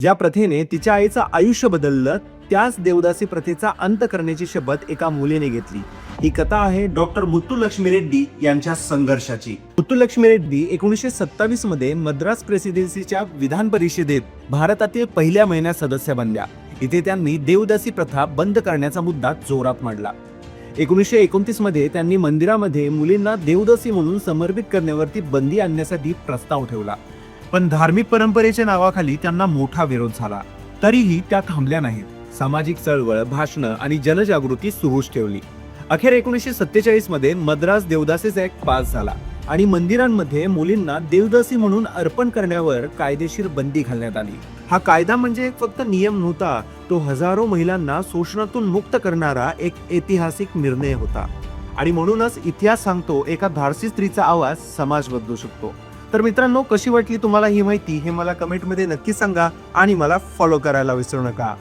ज्या प्रथेने तिच्या आईचं आयुष्य बदललं, त्याच देवदासी प्रथेचा अंत करण्याची शपथ एका मुलीने घेतली. ही कथा आहे डॉक्टर मुत्तुलक्ष्मी रेड्डी यांच्या संघर्षाची. मुत्तुलक्ष्मी रेड्डी 1927 मध्ये मद्रास प्रेसिडेन्सीच्या विधान परिषदेत भारतातील पहिल्या महिन्यात सदस्य बनल्या. इथे त्यांनी देवदासी प्रथा बंद करण्याचा मुद्दा जोरात मांडला. 1929 मध्ये त्यांनी मंदिरामध्ये मुलींना देवदासी म्हणून समर्पित करण्यावरती बंदी आणण्यासाठी प्रस्ताव ठेवला. पण धार्मिक परंपरेच्या नावाखाली त्यांना मोठा विरोध झाला. तरीही त्या थांबल्या नाहीत. सामाजिक चळवळ, भाषणं आणि जनजागृती सुरूच ठेवली. अखेर 1947 मध्ये मद्रास देवदासीज ऍक्ट पास झाला आणि मंदिरांमध्ये मुलींना देवदासी म्हणून अर्पण करण्यावर कायदेशीर बंदी घालण्यात आली. हा कायदा म्हणजे फक्त नियम नव्हता, तो हजारो महिलांना शोषणातून मुक्त करणारा एक ऐतिहासिक निर्णय होता. आणि म्हणूनच इतिहास सांगतो, एका धाडसी स्त्रीचा आवाज समाज बदलू शकतो. तर मित्रांनो, कशी वाटली तुम्हाला ही माहिती हे मला कमेंटमध्ये नक्की सांगा आणि मला फॉलो करायला विसरू नका.